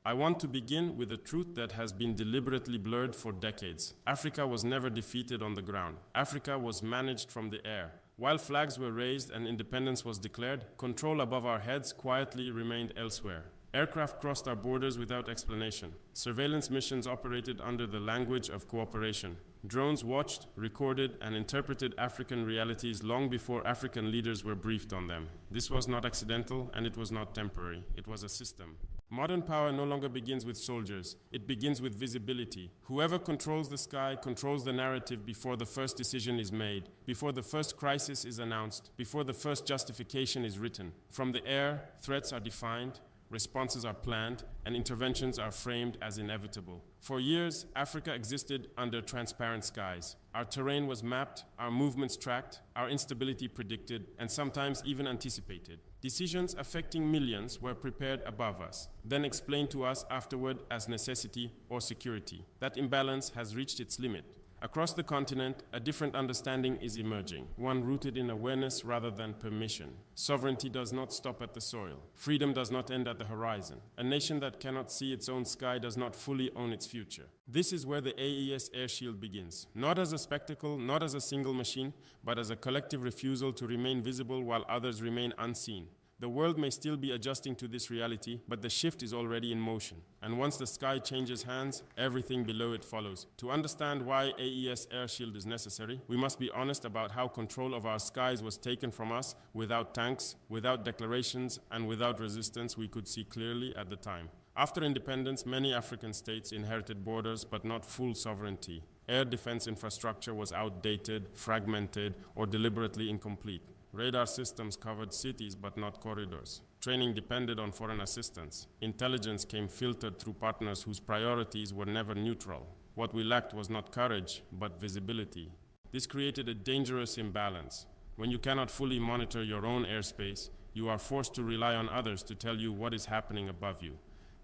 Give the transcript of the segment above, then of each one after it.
I want to begin with a truth that has been deliberately blurred for decades. Africa was never defeated on the ground. Africa was managed from the air. While flags were raised and independence was declared, control above our heads quietly remained elsewhere. Aircraft crossed our borders without explanation. Surveillance missions operated under the language of cooperation. Drones watched, recorded, and interpreted African realities long before African leaders were briefed on them. This was not accidental, and it was not temporary. It was a system. Modern power no longer begins with soldiers. It begins with visibility. Whoever controls the sky controls the narrative before the first decision is made, before the first crisis is announced, before the first justification is written. From the air, threats are defined, responses are planned, and interventions are framed as inevitable. For years, Africa existed under transparent skies. Our terrain was mapped, our movements tracked, our instability predicted, and sometimes even anticipated. Decisions affecting millions were prepared above us, then explained to us afterward as necessity or security. That imbalance has reached its limit. Across the continent, a different understanding is emerging, one rooted in awareness rather than permission. Sovereignty does not stop at the soil. Freedom does not end at the horizon. A nation that cannot see its own sky does not fully own its future. This is where the AES Air Shield begins, not as a spectacle, not as a single machine, but as a collective refusal to remain visible while others remain unseen. The world may still be adjusting to this reality, but the shift is already in motion. And once the sky changes hands, everything below it follows. To understand why AES Air Shield is necessary, we must be honest about how control of our skies was taken from us without tanks, without declarations, and without resistance we could see clearly at the time. After independence, many African states inherited borders but not full sovereignty. Air defense infrastructure was outdated, fragmented, or deliberately incomplete. Radar systems covered cities but not corridors. Training depended on foreign assistance. Intelligence came filtered through partners whose priorities were never neutral. What we lacked was not courage, but visibility. This created a dangerous imbalance. When you cannot fully monitor your own airspace, you are forced to rely on others to tell you what is happening above you.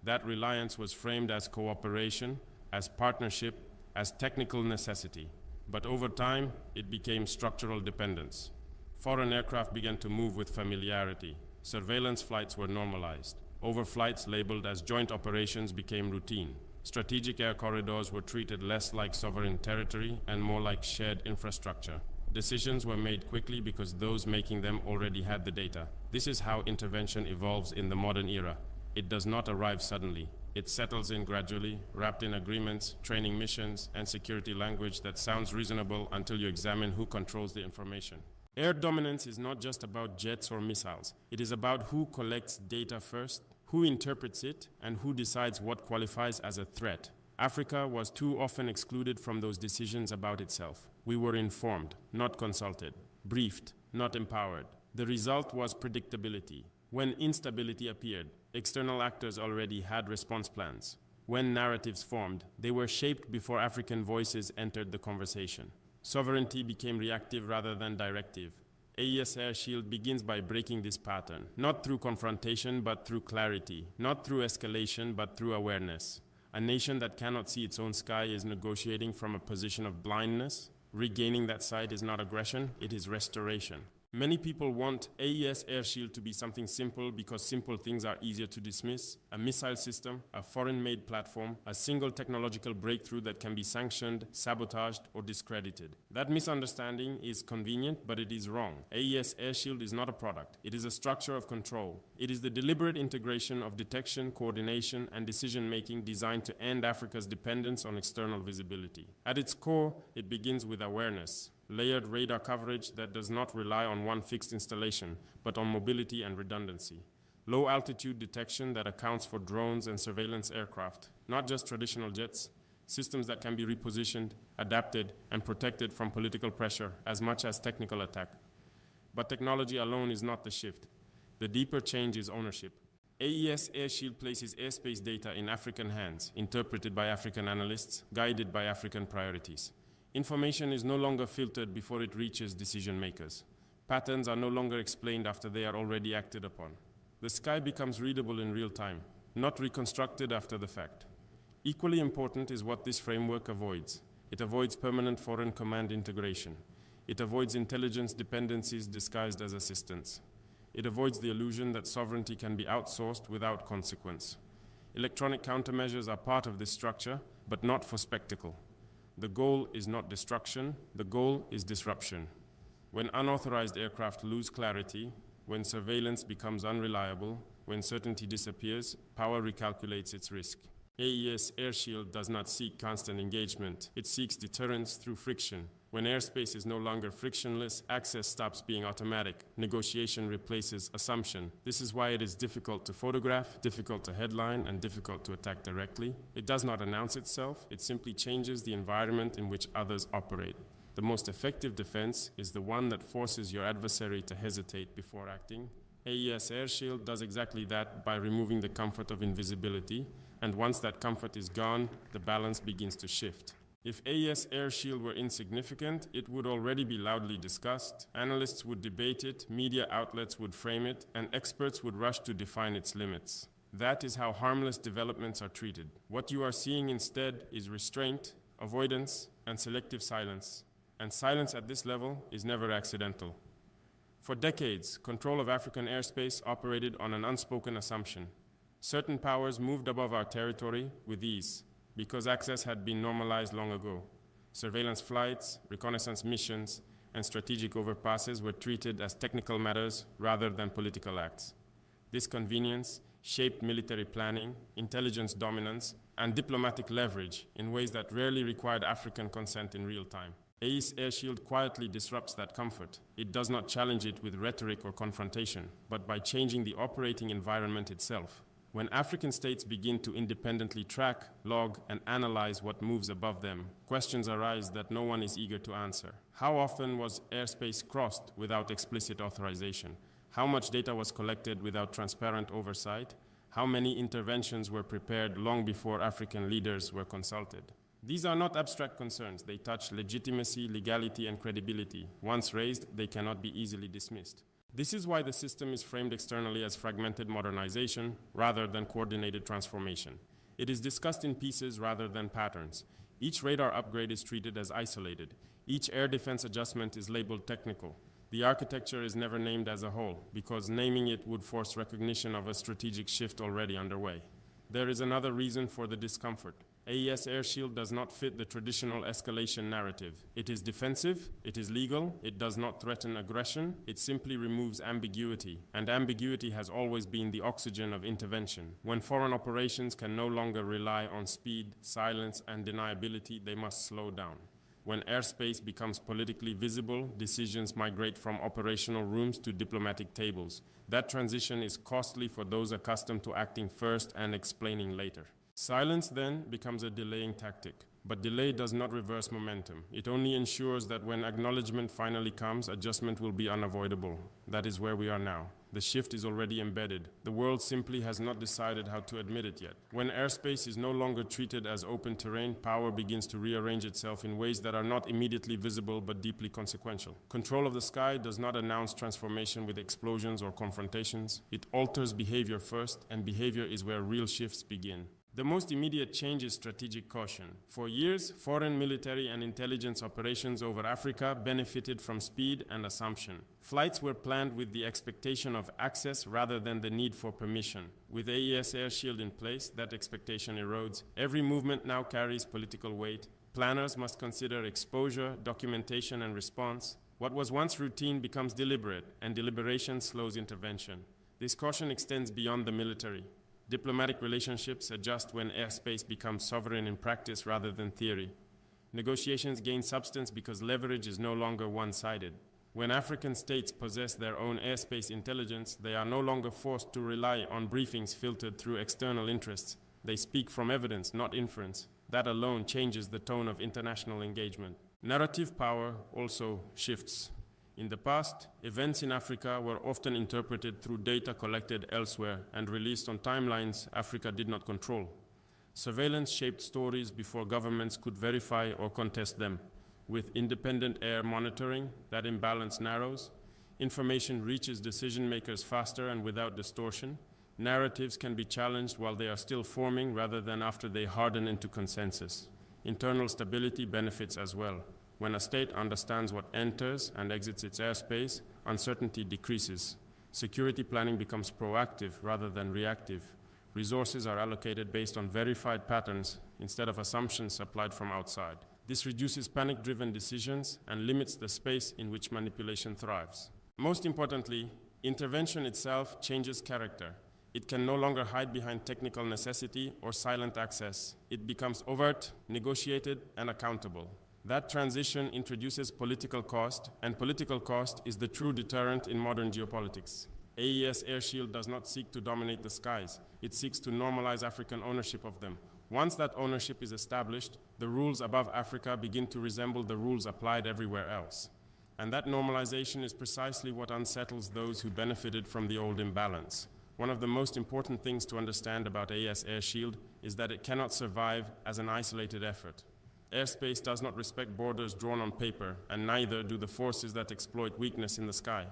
That reliance was framed as cooperation, as partnership, as technical necessity. But over time, it became structural dependence. Foreign aircraft began to move with familiarity. Surveillance flights were normalized. Overflights labeled as joint operations became routine. Strategic air corridors were treated less like sovereign territory and more like shared infrastructure. Decisions were made quickly because those making them already had the data. This is how intervention evolves in the modern era. It does not arrive suddenly. It settles in gradually, wrapped in agreements, training missions, and security language that sounds reasonable until you examine who controls the information. Air dominance is not just about jets or missiles. It is about who collects data first, who interprets it, and who decides what qualifies as a threat. Africa was too often excluded from those decisions about itself. We were informed, not consulted, briefed, not empowered. The result was predictability. When instability appeared, external actors already had response plans. When narratives formed, they were shaped before African voices entered the conversation. Sovereignty became reactive rather than directive. AES Air Shield begins by breaking this pattern, not through confrontation but through clarity, not through escalation but through awareness. A nation that cannot see its own sky is negotiating from a position of blindness. Regaining that sight is not aggression, it is restoration. Many people want AES Air Shield to be something simple because simple things are easier to dismiss. A missile system, a foreign-made platform, a single technological breakthrough that can be sanctioned, sabotaged, or discredited. That misunderstanding is convenient, but it is wrong. AES Air Shield is not a product. It is a structure of control. It is the deliberate integration of detection, coordination, and decision-making designed to end Africa's dependence on external visibility. At its core, it begins with awareness. Layered radar coverage that does not rely on one fixed installation, but on mobility and redundancy. Low-altitude detection that accounts for drones and surveillance aircraft, not just traditional jets, systems that can be repositioned, adapted, and protected from political pressure as much as technical attack. But technology alone is not the shift. The deeper change is ownership. AES Air Shield places airspace data in African hands, interpreted by African analysts, guided by African priorities. Information is no longer filtered before it reaches decision makers. Patterns are no longer explained after they are already acted upon. The sky becomes readable in real time, not reconstructed after the fact. Equally important is what this framework avoids. It avoids permanent foreign command integration. It avoids intelligence dependencies disguised as assistance. It avoids the illusion that sovereignty can be outsourced without consequence. Electronic countermeasures are part of this structure, but not for spectacle. The goal is not destruction, the goal is disruption. When unauthorized aircraft lose clarity, when surveillance becomes unreliable, when certainty disappears, power recalculates its risk. AES Air Shield does not seek constant engagement. It seeks deterrence through friction. When airspace is no longer frictionless, access stops being automatic. Negotiation replaces assumption. This is why it is difficult to photograph, difficult to headline, and difficult to attack directly. It does not announce itself. It simply changes the environment in which others operate. The most effective defense is the one that forces your adversary to hesitate before acting. AES Air Shield does exactly that by removing the comfort of invisibility, and once that comfort is gone, the balance begins to shift. If AES Air Shield were insignificant, it would already be loudly discussed, analysts would debate it, media outlets would frame it, and experts would rush to define its limits. That is how harmless developments are treated. What you are seeing instead is restraint, avoidance, and selective silence. And silence at this level is never accidental. For decades, control of African airspace operated on an unspoken assumption. Certain powers moved above our territory with ease, because access had been normalized long ago. Surveillance flights, reconnaissance missions, and strategic overpasses were treated as technical matters rather than political acts. This convenience shaped military planning, intelligence dominance, and diplomatic leverage in ways that rarely required African consent in real time. AES Air Shield quietly disrupts that comfort. It does not challenge it with rhetoric or confrontation, but by changing the operating environment itself. When African states begin to independently track, log, and analyze what moves above them, questions arise that no one is eager to answer. How often was airspace crossed without explicit authorization? How much data was collected without transparent oversight? How many interventions were prepared long before African leaders were consulted? These are not abstract concerns. They touch legitimacy, legality, and credibility. Once raised, they cannot be easily dismissed. This is why the system is framed externally as fragmented modernization rather than coordinated transformation. It is discussed in pieces rather than patterns. Each radar upgrade is treated as isolated. Each air defense adjustment is labeled technical. The architecture is never named as a whole, because naming it would force recognition of a strategic shift already underway. There is another reason for the discomfort. AES Air Shield does not fit the traditional escalation narrative. It is defensive, it is legal, it does not threaten aggression, it simply removes ambiguity. And ambiguity has always been the oxygen of intervention. When foreign operations can no longer rely on speed, silence, and deniability, they must slow down. When airspace becomes politically visible, decisions migrate from operational rooms to diplomatic tables. That transition is costly for those accustomed to acting first and explaining later. Silence then becomes a delaying tactic, but delay does not reverse momentum. It only ensures that when acknowledgement finally comes, adjustment will be unavoidable. That is where we are now. The shift is already embedded. The world simply has not decided how to admit it yet. When airspace is no longer treated as open terrain, power begins to rearrange itself in ways that are not immediately visible but deeply consequential. Control of the sky does not announce transformation with explosions or confrontations. It alters behavior first, and behavior is where real shifts begin. The most immediate change is strategic caution. For years, foreign military and intelligence operations over Africa benefited from speed and assumption. Flights were planned with the expectation of access rather than the need for permission. With AES Air Shield in place, that expectation erodes. Every movement now carries political weight. Planners must consider exposure, documentation, and response. What was once routine becomes deliberate, and deliberation slows intervention. This caution extends beyond the military. Diplomatic relationships adjust when airspace becomes sovereign in practice rather than theory. Negotiations gain substance because leverage is no longer one-sided. When African states possess their own airspace intelligence, they are no longer forced to rely on briefings filtered through external interests. They speak from evidence, not inference. That alone changes the tone of international engagement. Narrative power also shifts. In the past, events in Africa were often interpreted through data collected elsewhere and released on timelines Africa did not control. Surveillance shaped stories before governments could verify or contest them. With independent air monitoring, that imbalance narrows. Information reaches decision makers faster and without distortion. Narratives can be challenged while they are still forming rather than after they harden into consensus. Internal stability benefits as well. When a state understands what enters and exits its airspace, uncertainty decreases. Security planning becomes proactive rather than reactive. Resources are allocated based on verified patterns instead of assumptions applied from outside. This reduces panic-driven decisions and limits the space in which manipulation thrives. Most importantly, intervention itself changes character. It can no longer hide behind technical necessity or silent access. It becomes overt, negotiated, and accountable. That transition introduces political cost, and political cost is the true deterrent in modern geopolitics. AES Air Shield does not seek to dominate the skies. It seeks to normalize African ownership of them. Once that ownership is established, the rules above Africa begin to resemble the rules applied everywhere else. And that normalization is precisely what unsettles those who benefited from the old imbalance. One of the most important things to understand about AES Air Shield is that it cannot survive as an isolated effort. Airspace does not respect borders drawn on paper, and neither do the forces that exploit weakness in the sky.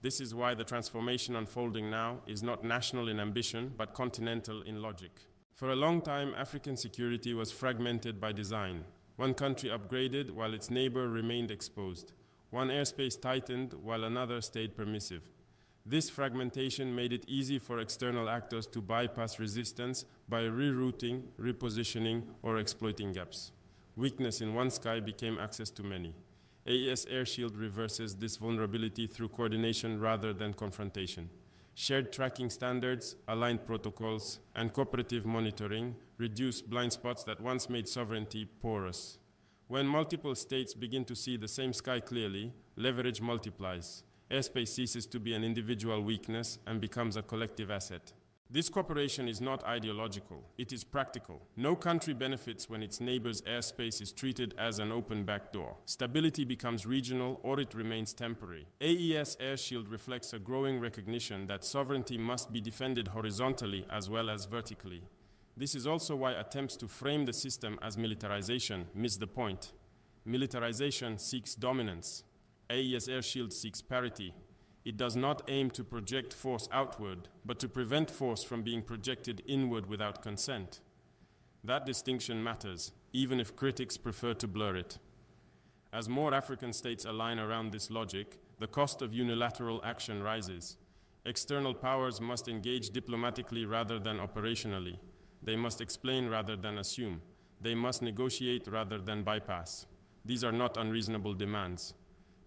This is why the transformation unfolding now is not national in ambition, but continental in logic. For a long time, African security was fragmented by design. One country upgraded while its neighbor remained exposed. One airspace tightened while another stayed permissive. This fragmentation made it easy for external actors to bypass resistance by rerouting, repositioning, or exploiting gaps. Weakness in one sky became access to many. AES Air Shield reverses this vulnerability through coordination rather than confrontation. Shared tracking standards, aligned protocols, and cooperative monitoring reduce blind spots that once made sovereignty porous. When multiple states begin to see the same sky clearly, leverage multiplies. Airspace ceases to be an individual weakness and becomes a collective asset. This cooperation is not ideological, it is practical. No country benefits when its neighbor's airspace is treated as an open backdoor. Stability becomes regional or it remains temporary. AES Air Shield reflects a growing recognition that sovereignty must be defended horizontally as well as vertically. This is also why attempts to frame the system as militarization miss the point. Militarization seeks dominance. AES Air Shield seeks parity. It does not aim to project force outward, but to prevent force from being projected inward without consent. That distinction matters, even if critics prefer to blur it. As more African states align around this logic, the cost of unilateral action rises. External powers must engage diplomatically rather than operationally. They must explain rather than assume. They must negotiate rather than bypass. These are not unreasonable demands.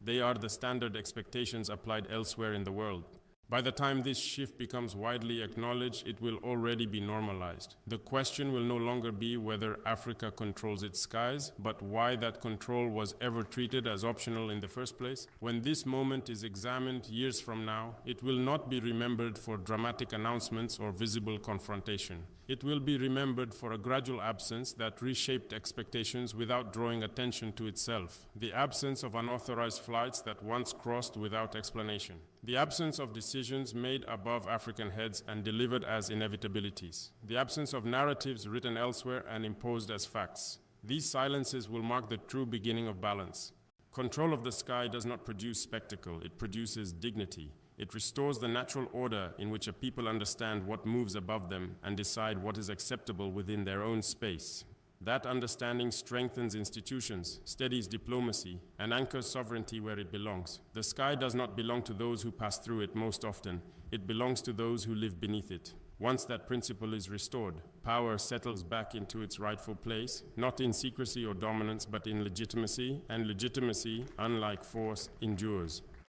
They are the standard expectations applied elsewhere in the world. By the time this shift becomes widely acknowledged, it will already be normalized. The question will no longer be whether Africa controls its skies, but why that control was ever treated as optional in the first place. When this moment is examined years from now, it will not be remembered for dramatic announcements or visible confrontation. It will be remembered for a gradual absence that reshaped expectations without drawing attention to itself. The absence of unauthorized flights that once crossed without explanation. The absence of decisions made above African heads and delivered as inevitabilities. The absence of narratives written elsewhere and imposed as facts. These silences will mark the true beginning of balance. Control of the sky does not produce spectacle, it produces dignity. It restores the natural order in which a people understand what moves above them and decide what is acceptable within their own space. That understanding strengthens institutions, steadies diplomacy, and anchors sovereignty where it belongs. The sky does not belong to those who pass through it most often. It belongs to those who live beneath it. Once that principle is restored, power settles back into its rightful place, not in secrecy or dominance, but in legitimacy, and legitimacy, unlike force, endures.